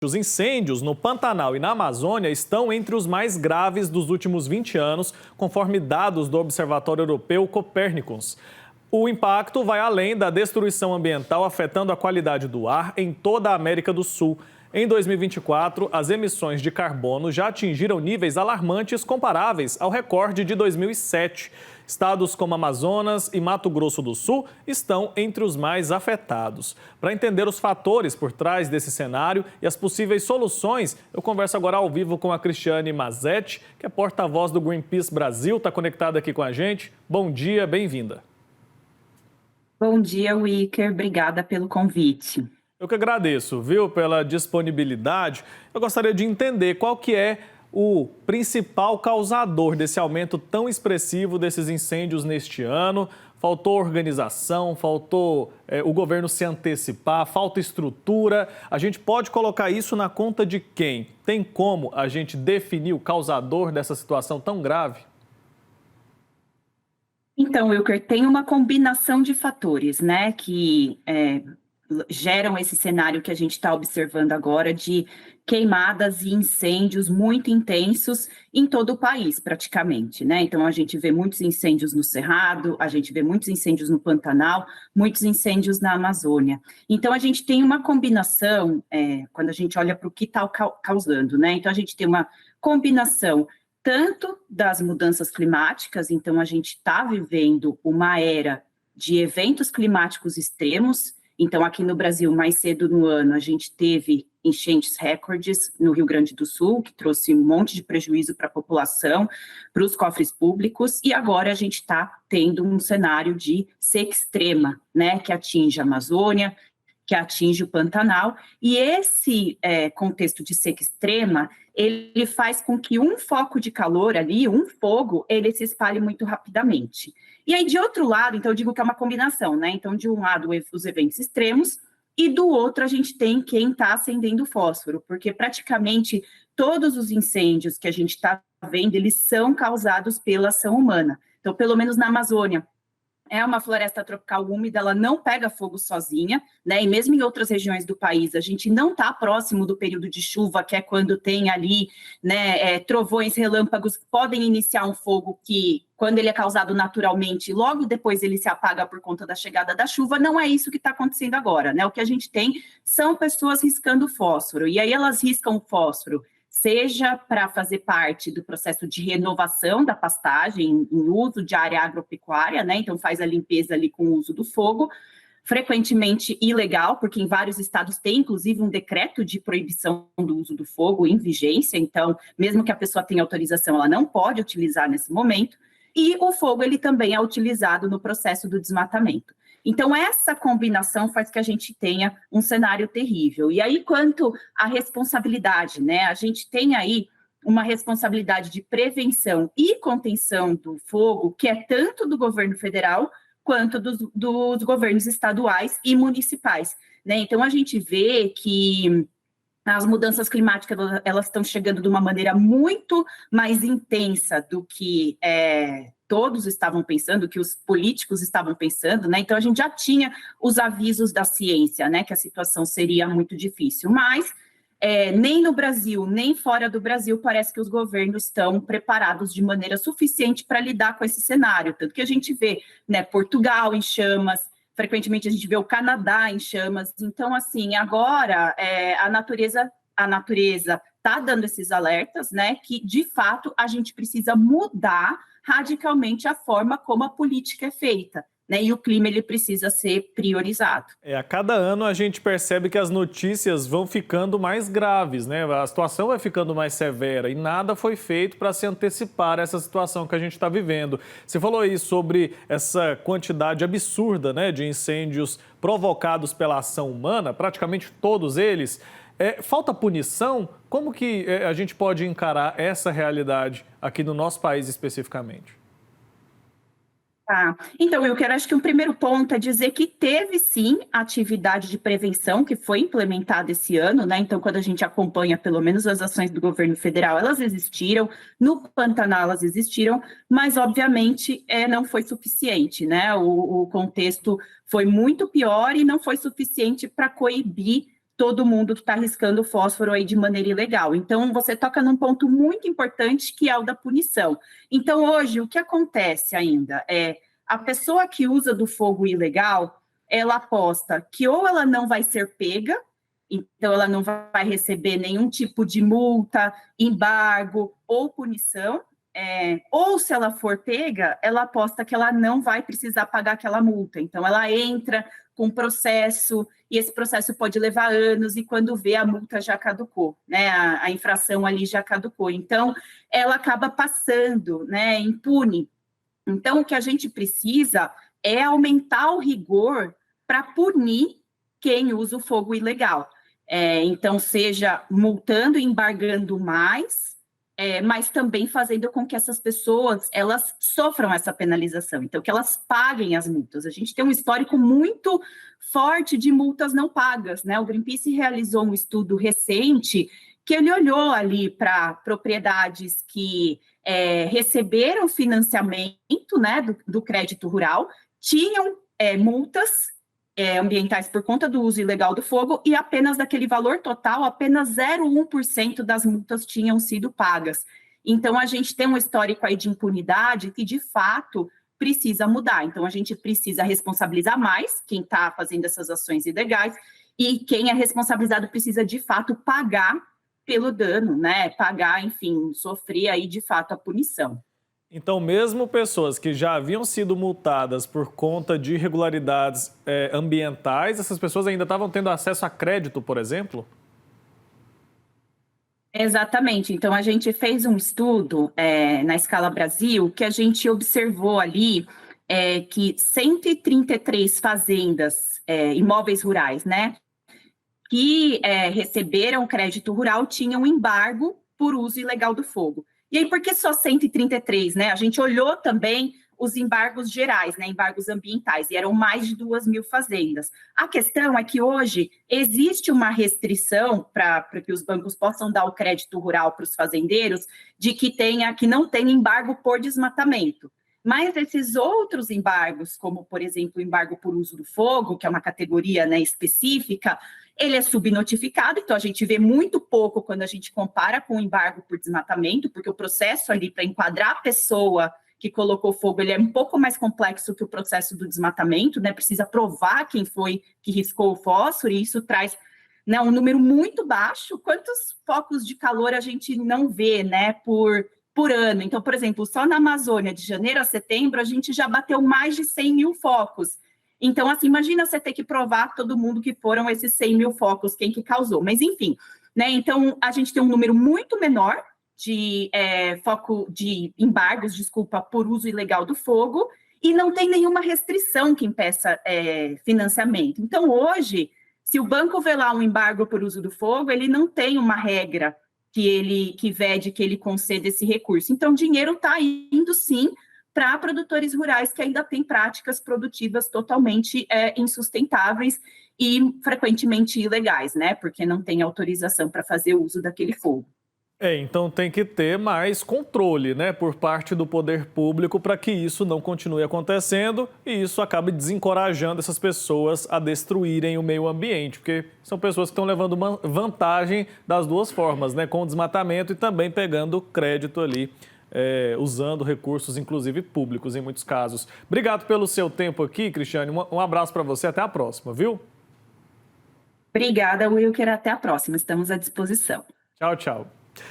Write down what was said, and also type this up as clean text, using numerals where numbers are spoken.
Os incêndios no Pantanal e na Amazônia estão entre os mais graves dos últimos 20 anos, conforme dados do Observatório Europeu Copérnicos. O impacto vai além da destruição ambiental, afetando a qualidade do ar em toda a América do Sul. Em 2024, as emissões de carbono já atingiram níveis alarmantes comparáveis ao recorde de 2007. Estados como Amazonas e Mato Grosso do Sul estão entre os mais afetados. Para entender os fatores por trás desse cenário e as possíveis soluções, eu converso agora ao vivo com a Cristiane Mazetti, que é porta-voz do Greenpeace Brasil, está conectada aqui com a gente. Bom dia, bem-vinda. Bom dia, Wicker. Obrigada pelo convite. Eu que agradeço, viu, pela disponibilidade. Eu gostaria de entender qual que é o principal causador desse aumento tão expressivo desses incêndios neste ano. Faltou organização, faltou o governo se antecipar, falta estrutura. A gente pode colocar isso na conta de quem? Tem como a gente definir o causador dessa situação tão grave? Então, Wilker, tem uma combinação de fatores, né, que geram esse cenário que a gente está observando agora de queimadas e incêndios muito intensos em todo o país, praticamente, né? Então, a gente vê muitos incêndios no Cerrado, a gente vê muitos incêndios no Pantanal, muitos incêndios na Amazônia. Então, a gente tem uma combinação, quando a gente olha para o que está causando, né? Então, a gente tem uma combinação tanto das mudanças climáticas, então a gente está vivendo uma era de eventos climáticos extremos. Então, aqui no Brasil, mais cedo no ano, a gente teve enchentes recordes no Rio Grande do Sul, que trouxe um monte de prejuízo para a população, para os cofres públicos, e agora a gente está tendo um cenário de seca extrema, né, que atinge a Amazônia, que atinge o Pantanal, e esse contexto de seca extrema, ele faz com que um foco de calor ali, um fogo, ele se espalhe muito rapidamente. E aí, de outro lado, então eu digo que é uma combinação, né? Então, de um lado, os eventos extremos, e do outro a gente tem quem está acendendo fósforo, porque praticamente todos os incêndios que a gente está vendo, eles são causados pela ação humana. Então, pelo menos na Amazônia, é uma floresta tropical úmida, ela não pega fogo sozinha, né? E mesmo em outras regiões do país, a gente não está próximo do período de chuva, que é quando tem ali, né, trovões, relâmpagos, podem iniciar um fogo que, quando ele é causado naturalmente, logo depois ele se apaga por conta da chegada da chuva. Não é isso que está acontecendo agora, né? O que a gente tem são pessoas riscando fósforo, e aí elas riscam o fósforo, seja para fazer parte do processo de renovação da pastagem, em uso de área agropecuária, né? Então faz a limpeza ali com o uso do fogo, frequentemente ilegal, porque em vários estados tem, inclusive, um decreto de proibição do uso do fogo em vigência, então, mesmo que a pessoa tenha autorização, ela não pode utilizar nesse momento, e o fogo, ele também é utilizado no processo do desmatamento. Então, essa combinação faz que a gente tenha um cenário terrível. E aí, quanto à responsabilidade, né? A gente tem aí uma responsabilidade de prevenção e contenção do fogo, que é tanto do governo federal quanto dos governos estaduais e municipais, né? Então, a gente vê que as mudanças climáticas, elas estão chegando de uma maneira muito mais intensa do que todos estavam pensando, que os políticos estavam pensando, né? Então, a gente já tinha os avisos da ciência, né? Que a situação seria muito difícil, mas nem no Brasil, nem fora do Brasil, parece que os governos estão preparados de maneira suficiente para lidar com esse cenário. Tanto que a gente vê, né, Portugal em chamas, frequentemente a gente vê o Canadá em chamas. Então, assim, agora a natureza está dando esses alertas, né, que de fato a gente precisa mudar radicalmente a forma como a política é feita, né, e o clima, ele precisa ser priorizado. A cada ano a gente percebe que as notícias vão ficando mais graves, né? A situação vai ficando mais severa e nada foi feito para se antecipar essa situação que a gente está vivendo. Você falou aí sobre essa quantidade absurda, né, de incêndios provocados pela ação humana, praticamente todos eles. Falta punição? Como que a gente pode encarar essa realidade aqui no nosso país especificamente? Então, eu acho que um primeiro ponto é dizer que teve sim atividade de prevenção que foi implementada esse ano, né? Então, quando a gente acompanha pelo menos as ações do governo federal, elas existiram, no Pantanal elas existiram, mas obviamente não foi suficiente, né? O contexto foi muito pior e não foi suficiente para coibir todo mundo que está riscando fósforo aí de maneira ilegal. Então, você toca num ponto muito importante, que é o da punição. Então, hoje, o que acontece ainda é a pessoa que usa do fogo ilegal, ela aposta que ou ela não vai ser pega, então ela não vai receber nenhum tipo de multa, embargo ou punição, ou se ela for pega, ela aposta que ela não vai precisar pagar aquela multa. Então, ela entra com processo, e esse processo pode levar anos, e quando vê, a multa já caducou, né? A infração ali já caducou. Então, ela acaba passando, né, impune. Então, o que a gente precisa é aumentar o rigor para punir quem usa o fogo ilegal. Então, seja multando e embargando mais, mas também fazendo com que essas pessoas, elas sofram essa penalização, então que elas paguem as multas. A gente tem um histórico muito forte de multas não pagas, né? O Greenpeace realizou um estudo recente que ele olhou ali para propriedades que receberam financiamento, né, do crédito rural, tinham multas ambientais por conta do uso ilegal do fogo, e apenas daquele valor total, apenas 0,1% das multas tinham sido pagas. Então, a gente tem um histórico aí de impunidade que, de fato, precisa mudar. Então, a gente precisa responsabilizar mais quem está fazendo essas ações ilegais, e quem é responsabilizado precisa, de fato, pagar pelo dano, né? Pagar, enfim, sofrer aí, de fato, a punição. Então, mesmo pessoas que já haviam sido multadas por conta de irregularidades ambientais, essas pessoas ainda estavam tendo acesso a crédito, por exemplo? Exatamente. Então, a gente fez um estudo na Escala Brasil, que a gente observou ali que 133 fazendas, imóveis rurais, né, que receberam crédito rural tinham embargo por uso ilegal do fogo. E aí, por que só 133, né? A gente olhou também os embargos gerais, né, embargos ambientais, e eram mais de 2.000 fazendas. A questão é que hoje existe uma restrição para que os bancos possam dar o crédito rural para os fazendeiros, de que não tenha embargo por desmatamento. Mas esses outros embargos, como, por exemplo, o embargo por uso do fogo, que é uma categoria, né, específica, ele é subnotificado, então a gente vê muito pouco quando a gente compara com o embargo por desmatamento, porque o processo ali para enquadrar a pessoa que colocou fogo, ele é um pouco mais complexo que o processo do desmatamento, né? Precisa provar quem foi que riscou o fósforo, e isso traz, né, um número muito baixo. Quantos focos de calor a gente não vê, né, por ano? Então, por exemplo, só na Amazônia, de janeiro a setembro, a gente já bateu mais de 100.000 focos. Então, assim, imagina você ter que provar todo mundo que foram esses 100.000 focos, quem que causou. Mas, enfim, né? Então, a gente tem um número muito menor de embargos, por uso ilegal do fogo, e não tem nenhuma restrição que impeça financiamento. Então, hoje, se o banco vê lá um embargo por uso do fogo, ele não tem uma regra que vede que ele conceda esse recurso. Então, o dinheiro está indo, sim, para produtores rurais que ainda têm práticas produtivas totalmente insustentáveis e frequentemente ilegais, né? Porque não tem autorização para fazer uso daquele fogo. Então tem que ter mais controle, né, por parte do poder público para que isso não continue acontecendo e isso acabe desencorajando essas pessoas a destruírem o meio ambiente, porque são pessoas que estão levando uma vantagem das duas formas, né, com o desmatamento e também pegando crédito ali, usando recursos, inclusive públicos, em muitos casos. Obrigado pelo seu tempo aqui, Cristiane. Um abraço para você, até a próxima, viu? Obrigada, Wilker. Até a próxima. Estamos à disposição. Tchau, tchau.